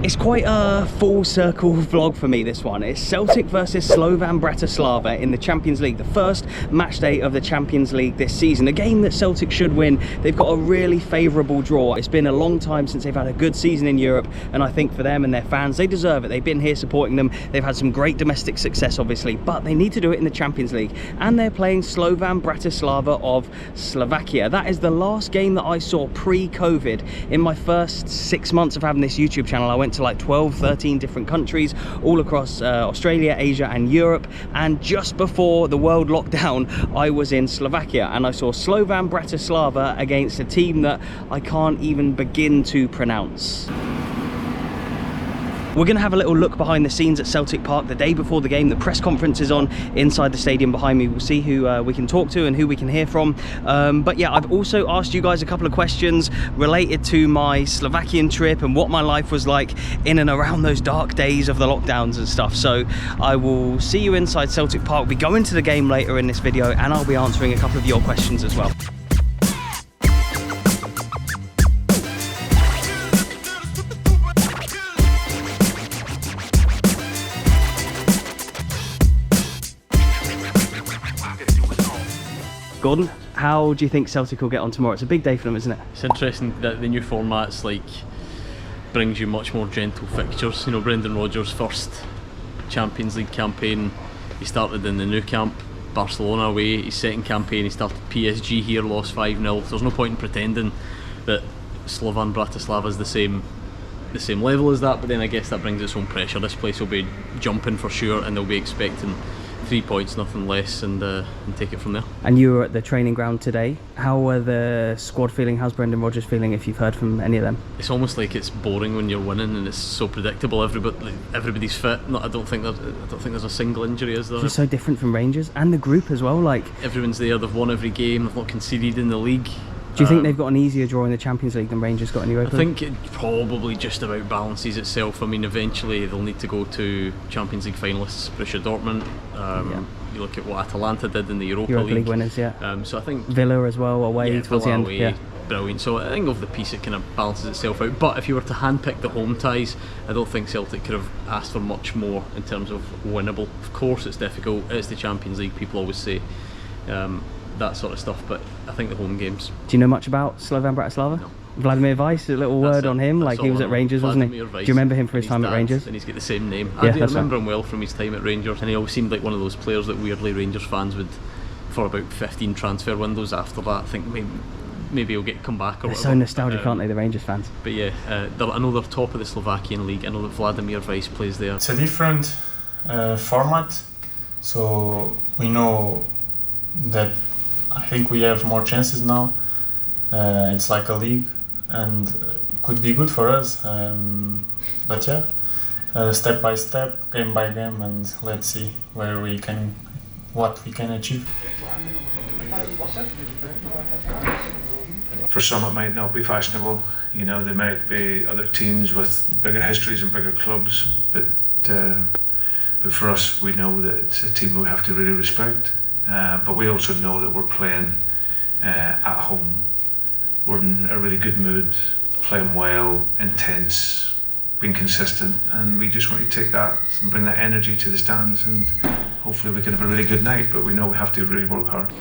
It's quite a full circle vlog for me, this one. It's Celtic versus Slovan Bratislava in the Champions League, the first match day of the Champions League this season. A game that Celtic should win. They've got a really favourable draw. It's been a long time since they've had a good season in Europe, and I think for them and their fans, they deserve it. They've been here supporting them. They've had some great domestic success, obviously, but they need to do it in the Champions League, and they're playing Slovan Bratislava of Slovakia. That is the last game that I saw pre-COVID. In my first 6 months of having this YouTube channel, I went to like 12, 13 different countries all across Australia, Asia and Europe, and just before the world lockdown I was in Slovakia and I saw Slovan Bratislava against a team that I can't even begin to pronounce. We're going to have a little look behind the scenes at Celtic Park the day before the game. The press conference is on inside the stadium behind me. We'll see who we can talk to and who we can hear from. But yeah, I've also asked you guys a couple of questions related to my Slovakian trip and what my life was like in and around those dark days of the lockdowns and stuff. So I will see you inside Celtic Park. We'll be going to the game later in this video, and I'll be answering a couple of your questions as well. Gordon, how do you think Celtic will get on tomorrow? It's a big day for them, isn't it? It's interesting that the new format's like brings you much more gentle fixtures. You know, Brendan Rodgers' first Champions League campaign, he started in the Nou Camp, Barcelona away. His second campaign, he started PSG here, lost 5-0. There's no point in pretending that Slovan Bratislava is the same level as that, but then I guess that brings its own pressure. This place will be jumping for sure, and they'll be expecting 3 points, nothing less, and take it from there. And you were at the training ground today. How are the squad feeling? How's Brendan Rodgers feeling, if you've heard from any of them? It's almost like it's boring when you're winning and it's so predictable. Everybody's fit. I don't think there's a single injury, is there? It's so different from Rangers and the group as well. Like, everyone's there. They've won every game. They've not conceded in the league. Do you think they've got an easier draw in the Champions League than Rangers got in Europa? I think it probably just about balances itself. I mean, eventually they'll need to go to Champions League finalists, Borussia Dortmund. You look at what Atalanta did in the Europa League winners, yeah. So I think Villa as well away towards the end. Away, yeah. Brilliant. So I think over the piece it kind of balances itself out. But if you were to handpick the home ties, I don't think Celtic could have asked for much more in terms of winnable. Of course, it's difficult. It's the Champions League. People always say. That sort of stuff, but I think the home games. Do you know much about Slovan Bratislava? No. Vladimir Weiss, a little word on him, like he was at Rangers, wasn't he? Do you remember him for his time at Rangers? And he's got the same name. Yeah, I do remember him well from his time at Rangers, and he always seemed like one of those players that weirdly Rangers fans would, for about 15 transfer windows after that, think maybe he'll come back or whatever. They're so nostalgic, aren't they, the Rangers fans? But yeah, I know they're top of the Slovakian league. I know that Vladimir Weiss plays there. It's a different format, so we know that I think we have more chances now. It's like a league and could be good for us. But yeah, step by step, game by game, and let's see what we can achieve. For some it might not be fashionable, you know, there might be other teams with bigger histories and bigger clubs, but for us we know that it's a team we have to really respect. But we also know that we're playing at home. We're in a really good mood, playing well, intense, being consistent, and we just want to take that and bring that energy to the stands, and hopefully we can have a really good night, but we know we have to really work hard.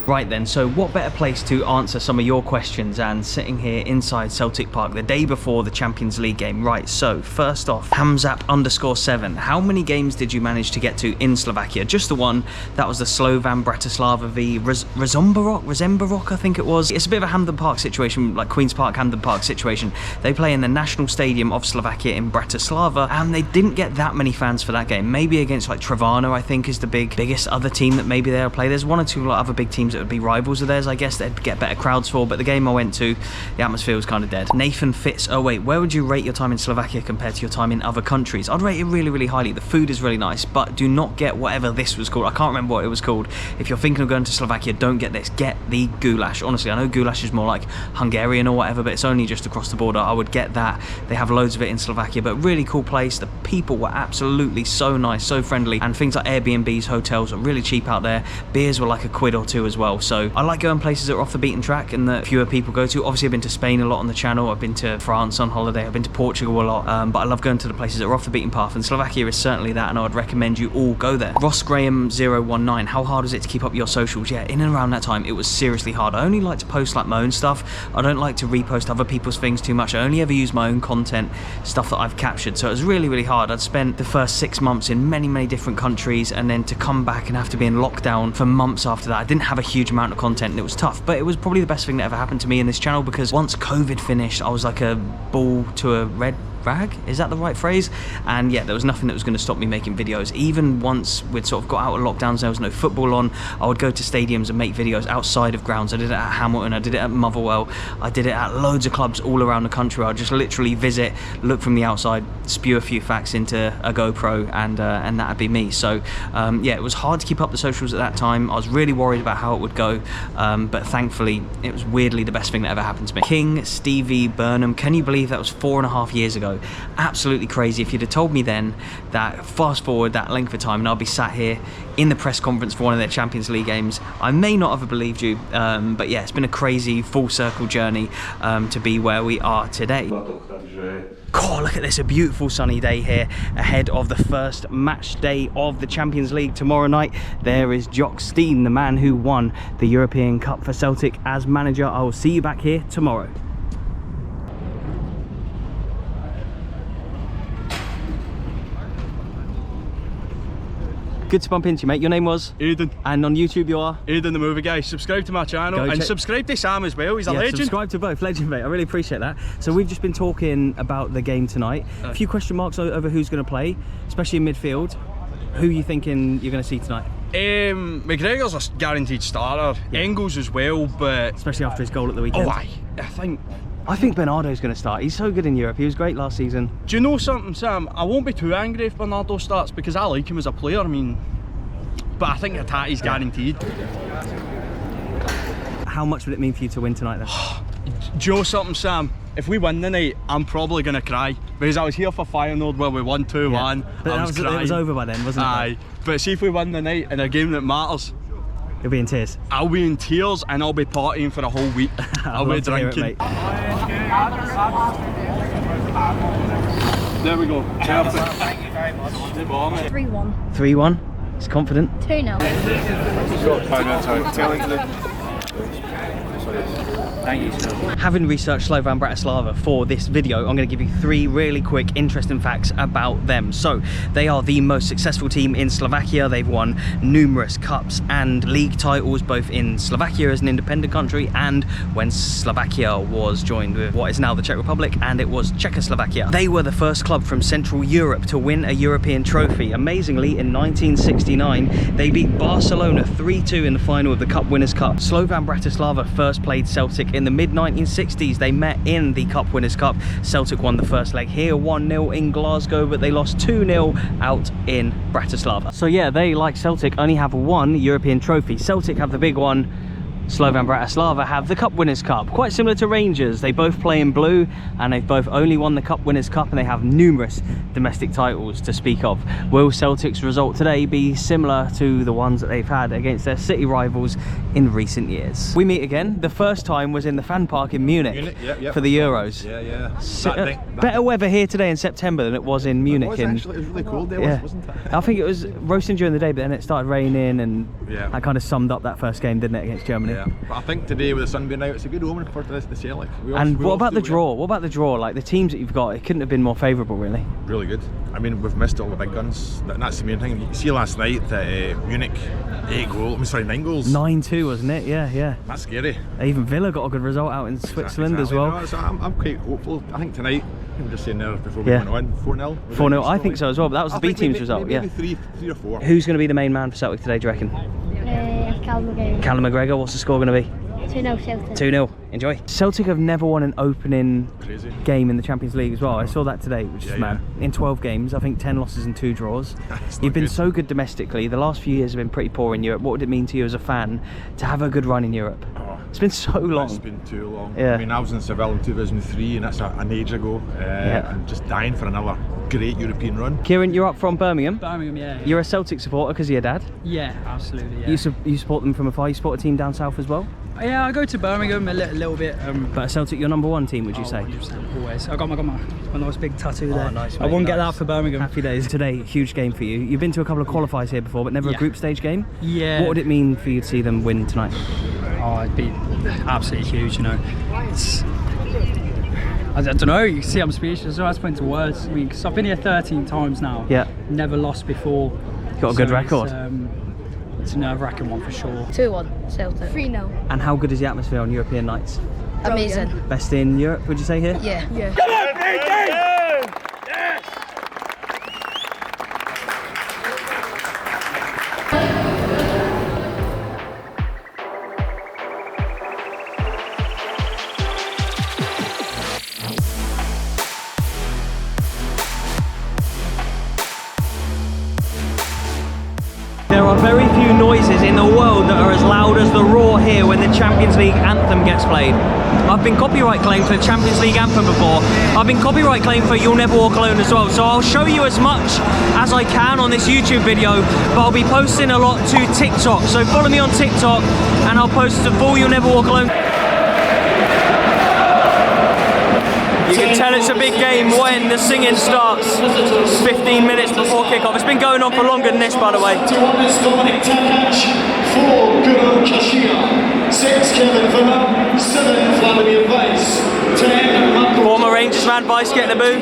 Right then, so what better place to answer some of your questions and sitting here inside Celtic Park the day before the Champions League game. Right, so first off, Hamzap_7, how many games did you manage to get to in Slovakia? Just the one. That was the Slovan Bratislava v Rezembarok, I think it was. It's a bit of a Hampden Park situation, like Queen's Park, Hampden Park situation. They play in the National Stadium of Slovakia in Bratislava, and they didn't get that many fans for that game. Maybe against like Trevano, I think, is the biggest other team that maybe they'll play. There's one or two other big teams that would be rivals of theirs, I guess, they'd get better crowds for, but the game I went to, the atmosphere was kind of dead. Nathan Fitz, oh wait, where would you rate your time in Slovakia compared to your time in other countries? I'd rate it really, really highly. The food is really nice, but do not get whatever this was called. I can't remember what it was called. If you're thinking of going to Slovakia, don't get this. Get the goulash. Honestly, I know goulash is more like Hungarian or whatever, but it's only just across the border. I would get that. They have loads of it in Slovakia, but really cool place. The people were absolutely so nice, so friendly, and things like Airbnbs, hotels are really cheap out there. Beers were like £1 or £2 as well. well. So I like going places that are off the beaten track and that fewer people go to. Obviously I've been to Spain a lot on the channel, I've been to France on holiday, I've been to Portugal a lot, but I love going to the places that are off the beaten path, and Slovakia is certainly that, and I would recommend you all go there. Ross Graham 019, how hard was it to keep up your socials? Yeah, in and around that time it was seriously hard. I only like to post like my own stuff. I don't like to repost other people's things too much. I only ever use my own content, stuff that I've captured. So it was really, really hard. I'd spent the first 6 months in many, many different countries, and then to come back and have to be in lockdown for months after that, I didn't have a huge amount of content, and it was tough. But it was probably the best thing that ever happened to me in this channel, because once COVID finished, I was like a bull to a red rag, is that the right phrase? And yeah, there was nothing that was going to stop me making videos. Even once we'd sort of got out of lockdowns, there was no football on, I would go to stadiums and make videos outside of grounds. I did it at Hamilton, I did it at Motherwell, I did it at loads of clubs all around the country. I'd just literally visit, look from the outside, spew a few facts into a GoPro, and that'd be me. So yeah, it was hard to keep up the socials at that time. I was really worried about how it would go, but thankfully it was weirdly the best thing that ever happened to me. King Stevie Burnham, can you believe that was 4.5 years ago? Absolutely crazy. If you'd have told me then that fast forward that length of time and I'll be sat here in the press conference for one of their Champions League games, I may not have believed you, but yeah, it's been a crazy full circle journey to be where we are today. Oh, look at this, a beautiful sunny day here ahead of the first match day of the Champions League tomorrow night. There is Jock Stein, the man who won the European Cup for Celtic as manager. I will see you back here tomorrow. Good to bump into you, mate. Your name was? Aidan. And on YouTube you are? Aidan the Movie Guy. Subscribe to my channel and subscribe to Sam as well, he's a legend. Subscribe to both, legend mate, I really appreciate that. So we've just been talking about the game tonight. A few question marks over who's going to play, especially in midfield. Who are you thinking you're going to see tonight? McGregor's a guaranteed starter, Engels as well, but... Especially after his goal at the weekend. Oh, I think Bernardo's going to start. He's so good in Europe. He was great last season. Do you know something, Sam? I won't be too angry if Bernardo starts because I like him as a player. I mean, but I think Hattati's guaranteed. How much would it mean for you to win tonight then? Do you know something, Sam? If we win the night, I'm probably going to cry because I was here for Feyenoord where we won 2-1. But it was over by then, wasn't it? Aye. But see if we win the night in a game that matters, you'll be in tears. I'll be in tears and I'll be partying for a whole week. I'll be drinking. There we go. Perfect. Thank you very much. 3-1. 3-1. He's confident. 2-0. Thank you, sir. Having researched Slovan Bratislava for this video, I'm going to give you 3 really quick interesting facts about them. So they are the most successful team in Slovakia. They've won numerous cups and league titles both in Slovakia as an independent country and when Slovakia was joined with what is now the Czech Republic, and it was Czechoslovakia. They were the first club from Central Europe to win a European trophy. Amazingly, in 1969 they beat Barcelona 3-2 in the final of the Cup Winners' Cup. Slovan Bratislava first played Celtic in the mid-1960s. They met in the Cup Winners' Cup. Celtic won the first leg here 1-0 in Glasgow, but they lost 2-0 out in Bratislava. So yeah, they, like Celtic, only have 1 European trophy. Celtic have the big one. Slovan Bratislava have the Cup Winners' Cup. Quite similar to Rangers, they both play in blue and they've both only won the Cup Winners' Cup, and they have numerous domestic titles to speak of. Will Celtic's result today be similar to the ones that they've had against their city rivals in recent years? We meet again. The first time was in the fan park in Munich, for the Euros. Better weather here today in September than it was in Munich. It was really cold there, wasn't it? I think it was roasting during the day, but then it started raining, and that kind of summed up that first game, didn't it, against Germany? Yeah, but I think today with the sun being out, it's a good omen for the Celtic. And what about the draw? What about the draw? Like the teams that you've got, it couldn't have been more favourable, really. Really good. I mean, we've missed all the big guns. That's the main thing. You see last night that Munich, 9 goals. 9-2, wasn't it? Yeah. That's scary. Even Villa got a good result out in Switzerland as well. No, so I'm quite hopeful. I think tonight, we were just saying there before we went on, 4-0. 4-0, I think so as well, but that was the B team's result, maybe 3 or 4. Who's going to be the main man for Celtic today, do you reckon? Callum McGregor. Callum McGregor, what's the score going to be? 2-0 Celtic. 2-0. Enjoy. Celtic have never won an opening Crazy. game in the Champions League as well. I saw that today, which is Yeah, mad. In 12 games, I think 10 losses and 2 draws. You've been so good domestically. The last few years have been pretty poor in Europe. What would it mean to you as a fan to have a good run in Europe? It's been so long. It's been too long. Yeah. I mean, I was in Seville in 2003, and that's an age ago. I'm just dying for another great European run. Kieran, you're up from Birmingham. Birmingham, yeah. You're a Celtic supporter because of your dad. Yeah, absolutely, yeah. You support them from afar. You support a team down south as well. Yeah, I go to Birmingham a little bit. But Celtic, your number one team, would you say? 100%, always. I got my nice big tattoo there. Nice, I mate, wouldn't get nice. that for Birmingham. Happy days. Today, huge game for you. You've been to a couple of qualifiers here before, but never a Yeah. group stage game. Yeah. What would it mean for you to see them win tonight? Oh, it'd be absolutely huge, you know. It's, I don't know, you can see I'm speechless. I was putting into words. I mean, because I've been here 13 times now. Yeah. Never lost before. Got a good record. It's a nerve-wracking one for sure. 2-1 Celtic. 3-0. And how good is the atmosphere on European nights? Amazing. Best in Europe, would you say here? Yeah. There are very few noises in the world that are as loud as the roar here when the Champions League anthem gets played. I've been copyright claimed for the Champions League anthem before. I've been copyright claimed for You'll Never Walk Alone as well. So I'll show you as much as I can on this YouTube video, but I'll be posting a lot to TikTok. So follow me on TikTok and I'll post the full You'll Never Walk Alone. You can tell it's a big game when the singing starts 15 minutes before kickoff. It's been going on for longer than this, by the way. 4 Guru Kashia, 6 Kevin Verma, 7 Vladimir Weiss, 10 Marco. Former Rangers man, Weiss getting a boo.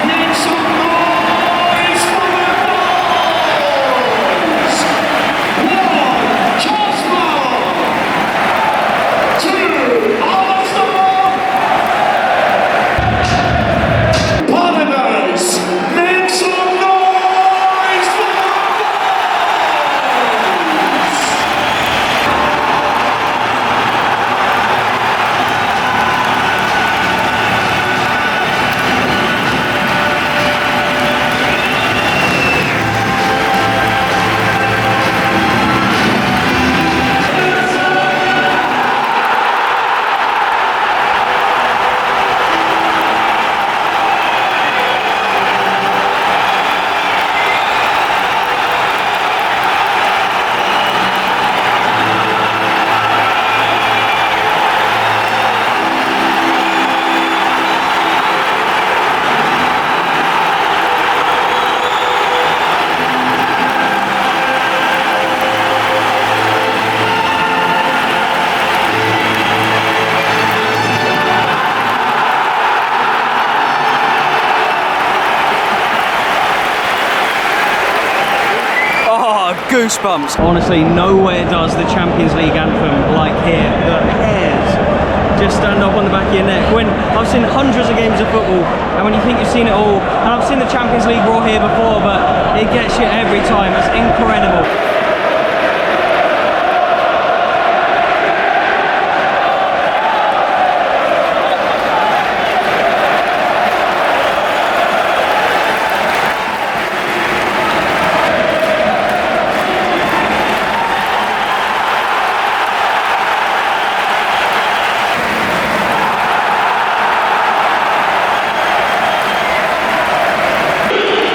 Goosebumps. Honestly, nowhere does the Champions League anthem like here. The hairs just stand up on the back of your neck. When I've seen hundreds of games of football, and when you think you've seen it all, and I've seen the Champions League roar here before, but it gets you every time. It's incredible.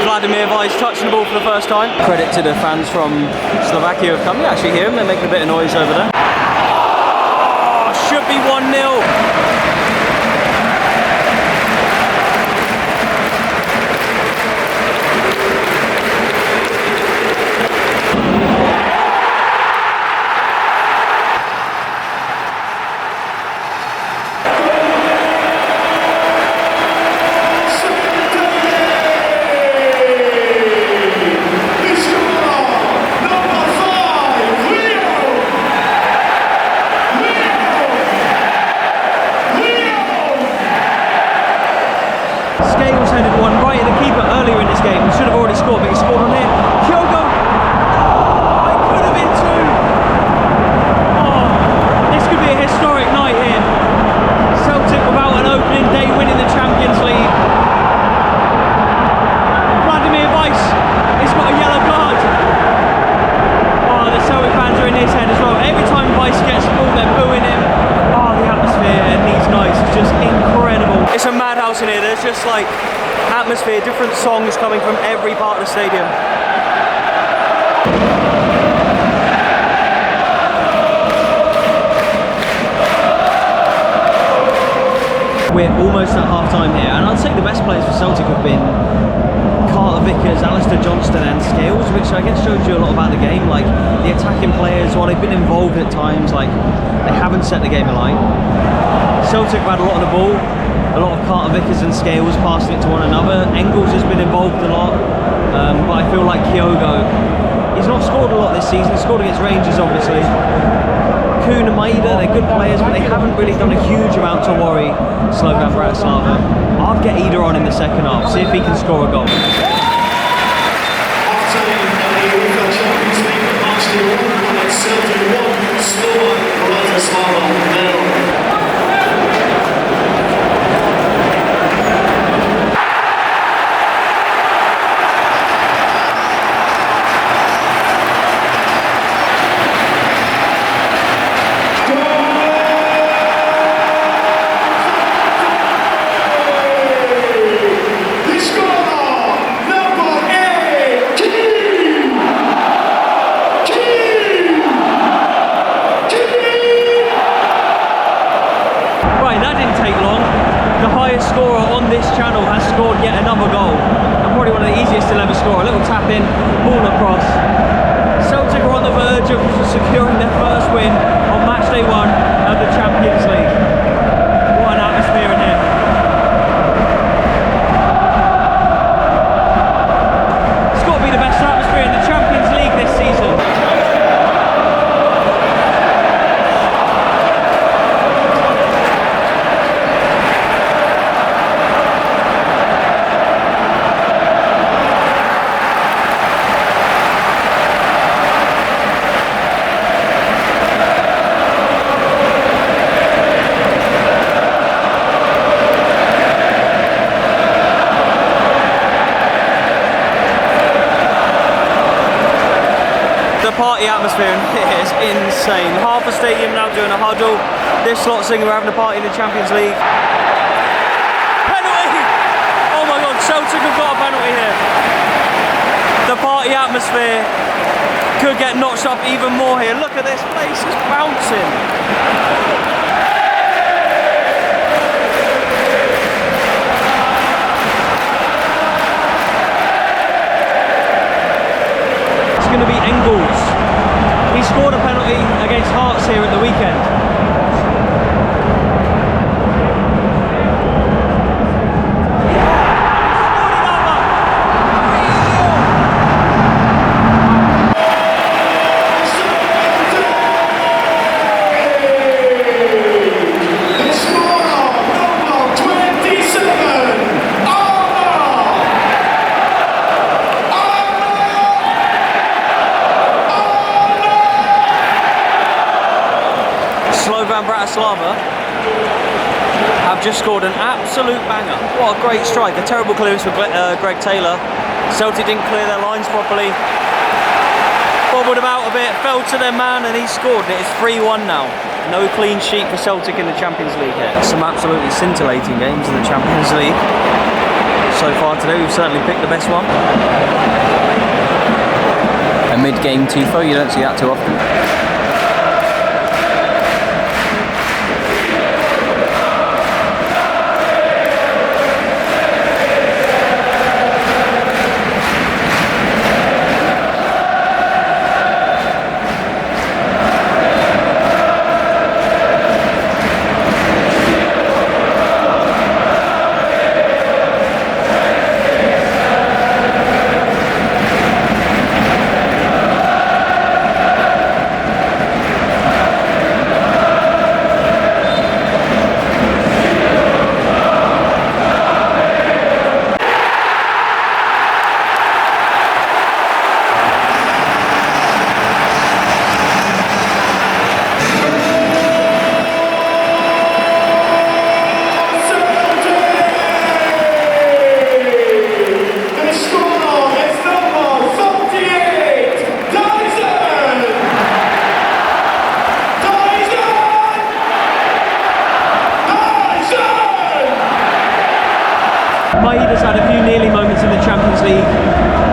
Vladimir Weiss touching the ball for the first time. Credit to the fans from Slovakia who have come. You actually hear them, they're making a bit of noise over there. Oh, should be 1-0. just like atmosphere, different songs coming from every part of the stadium. We're almost at half-time here, and I'd say the best players for Celtic have been Carter Vickers, Alistair Johnston and Scales, which I guess shows you a lot about the game. Like, the attacking players, while they've been involved at times, like, they haven't set the game alight. Celtic have had a lot of the ball, a lot of Carter Vickers and Scales passing it to one another. Engels has been involved a lot, but I feel like Kyogo, he's not scored a lot this season. He scored against Rangers, obviously. Kuhn and Maeda, they're good players, but they haven't really done a huge amount to worry Slovan Bratislava. I'd get Ida on in the second half, see if he can score a goal. Half-time in the UEFA Champions League, Barcelona 1 and Celtic 1, Slovan Bratislava 0. Scorer on this channel has scored yet another goal, and probably one of the easiest to ever score. A little tap in, ball across. Celtic are on the verge of securing their first win on match day 1 of the Champions League. What an atmosphere in here. It's got to be the best atmosphere in the Champions League this season. The party atmosphere in here is insane. Half a stadium now doing a huddle. This lot singing we're having a party in the Champions League. Penalty! Oh my god, Celtic have got a penalty here. The party atmosphere could get notched up even more here. Look at this place, it's bouncing. Going to be Engels. He scored a penalty against Hearts here at the weekend. Slovan Bratislava have just scored an absolute banger. What a great strike. A terrible clearance for Greg Taylor. Celtic didn't clear their lines properly. Bobbled about a bit, fell to their man, and he scored. It is 3-1 now. No clean sheet for Celtic in the Champions League here. Some absolutely scintillating games in the Champions League. So far today, we've certainly picked the best one. A mid-game tifo, you don't see that too often. Maeda's had a few nearly moments in the Champions League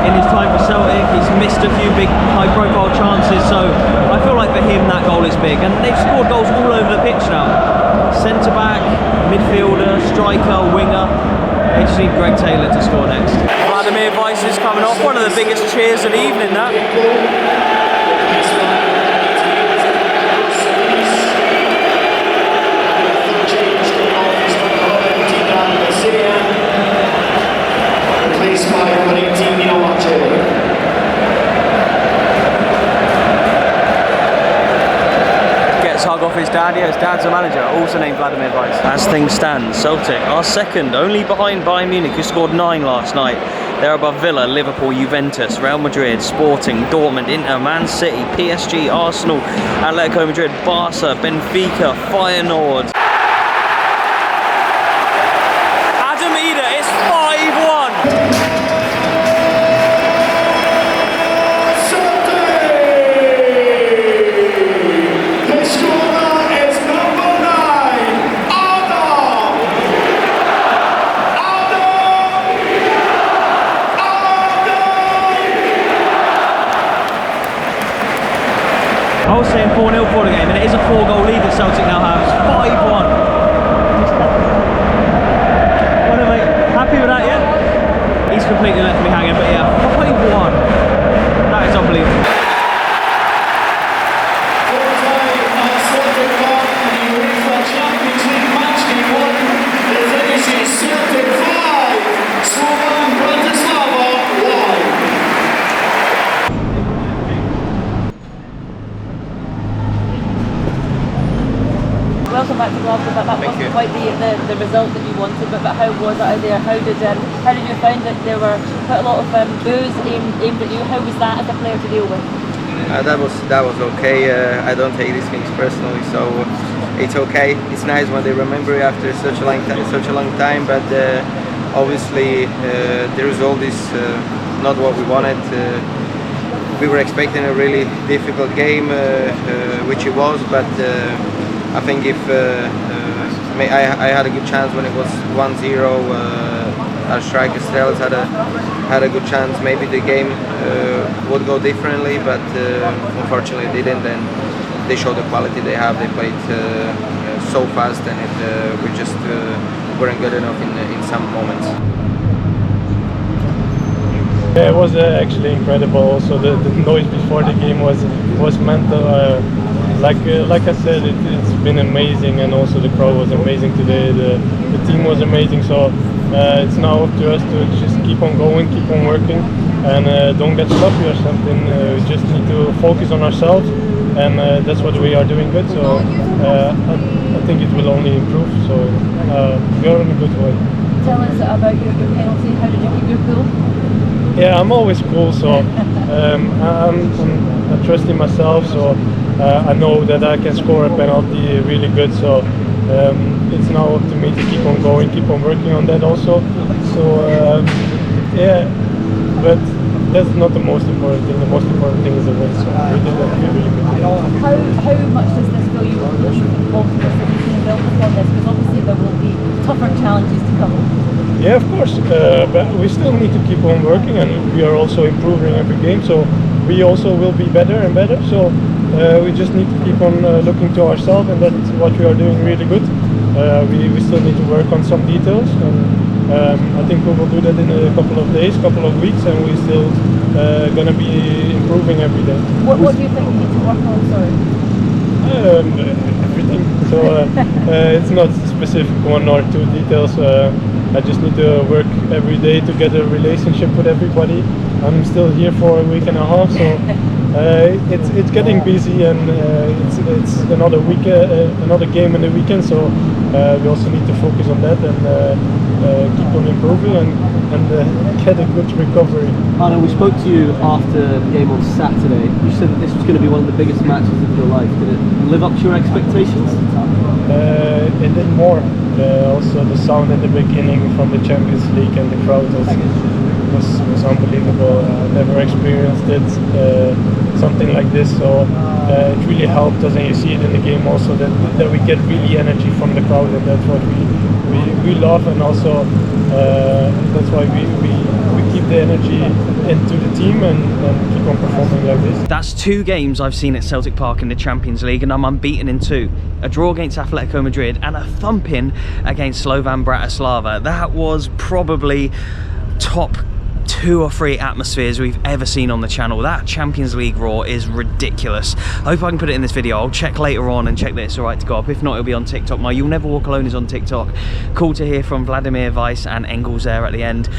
in his time for Celtic. He's missed a few big high-profile chances, so I feel like for him that goal is big. And they've scored goals all over the pitch now. Centre-back, midfielder, striker, winger. They just need Greg Taylor to score next. Vladimir Weiss is coming off. One of the biggest cheers of the evening, that. Gets hug off his dad. Yeah, his dad's a manager, also named Vladimir Weiss. As things stand, Celtic are second, only behind Bayern Munich, who scored 9 last night. They're above Villa, Liverpool, Juventus, Real Madrid, Sporting, Dortmund, Inter, Man City, PSG, Arsenal, Atletico Madrid, Barca, Benfica, Feyenoord. Adam Ida, it's 5-1. I was saying 4-0 for the game, and it is a 4-goal lead that Celtic now have. It's 5-1. What am I happy with that, yeah? He's completely left me hanging, but yeah, 5-1. That is unbelievable. Celtic Park in the UEFA Champions League match day 1. The finish is Celtic 5, Slovan Bratislava 1. Welcome back to Glasgow, but that wasn't quite the result that you wanted, but how was it out there? How did you find that there were quite a lot of boos aimed at you? How was that as a player to deal with? That was okay. I don't take these things personally, so it's okay. It's nice when they remember you after such a long time, but obviously the result is not what we wanted. We were expecting a really difficult game, which it was, but I think if I had a good chance when it was 1-0, our striker Strelec had a good chance. Maybe the game would go differently, but unfortunately it didn't. And they showed the quality they have. They played so fast, and we just weren't good enough in some moments. Yeah, it was actually incredible. Also, the noise before the game was mental. Like I said, it's been amazing, and also the crowd was amazing today. The team was amazing. So it's now up to us to just keep on going, keep on working, and don't get sloppy or something. We just need to focus on ourselves, and that's what we are doing good. So I think it will only improve. So we are on a good way. Tell us about your penalty. How did you keep your cool? Yeah, I'm always cool. So I trust in myself. So I know that I can score a penalty really good. So it's now up to me to keep on going, keep on working on that also. So yeah, but that's not the most important thing. The most important thing is the win. So we did that really good. How much does this fill you with confidence that you can build upon this? Because obviously there will be tougher challenges to come. Yeah, of course, but we still need to keep on working, and we are also improving every game. So we also will be better and better. So we just need to keep on looking to ourselves, and that's what we are doing really good. We still need to work on some details, and I think we will do that in a couple of days, couple of weeks, and we're still going to be improving every day. What do you think you need to work on, sorry? Everything. So it's not specific 1 or 2 details. I just need to work every day to get a relationship with everybody. I'm still here for a week and a half, so it's getting busy, and it's another week, another game in the weekend. So we also need to focus on that and keep on improving and get a good recovery. Anna, we spoke to you after the game on Saturday. You said that this was going to be one of the biggest matches of your life. Did it live up to your expectations? It did more. Also the sound at the beginning from the Champions League and the crowd was unbelievable. I never experienced it, something like this, so it really helped us, and you see it in the game also that we get really energy from the crowd, and that's what we love, and also that's why we keep the energy into the team and keep on performing like this. That's 2 games I've seen at Celtic Park in the Champions League, and I'm unbeaten in 2. A draw against Atletico Madrid and a thumping against Slovan Bratislava. That was probably top 2 or 3 atmospheres we've ever seen on the channel. That Champions League Raw is ridiculous. I hope I can put it in this video. I'll check later on and check that it's alright to go up. If not, it'll be on TikTok. My You'll Never Walk Alone is on TikTok. Cool to hear from Vladimir Weiss and Engels there at the end.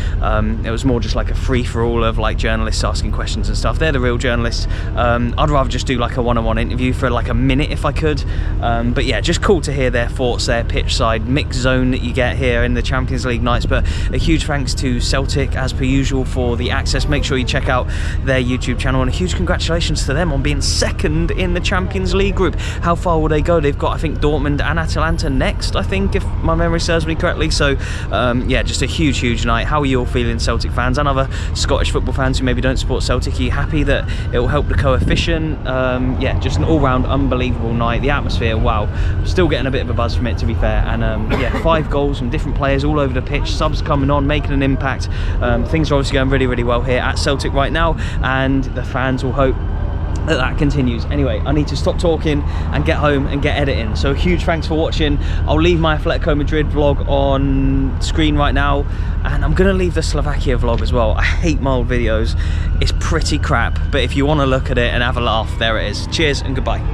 It was more just like a free-for-all of like journalists asking questions and stuff. They're the real journalists. I'd rather just do like a one-on-one interview for like a minute if I could. But yeah, just cool to hear their thoughts, their pitch side, mixed zone that you get here in the Champions League nights. But a huge thanks to Celtic, as per usual, for the access. Make sure you check out their YouTube channel, and a huge congratulations to them on being 2nd in the Champions League group. How far will they go? They've got, I think, Dortmund and Atalanta next, I think, if my memory serves me correctly. So yeah, just a huge night. How are you all feeling, Celtic fans and other Scottish football fans who maybe don't support Celtic? Are you happy that it will help the coefficient? Yeah, just an all-round unbelievable night. The atmosphere, wow. Still getting a bit of a buzz from it, to be fair. And yeah, 5 goals from different players all over the pitch, subs coming on, making an impact. Things are obviously going really well here at Celtic right now, and the fans will hope that continues. Anyway, I need to stop talking and get home and get editing. So huge thanks for watching. I'll leave my Atletico Madrid vlog on screen right now, and I'm gonna leave the Slovakia vlog as well. I hate my old videos. It's pretty crap, but if you want to look at it and have a laugh, there it is. Cheers and goodbye.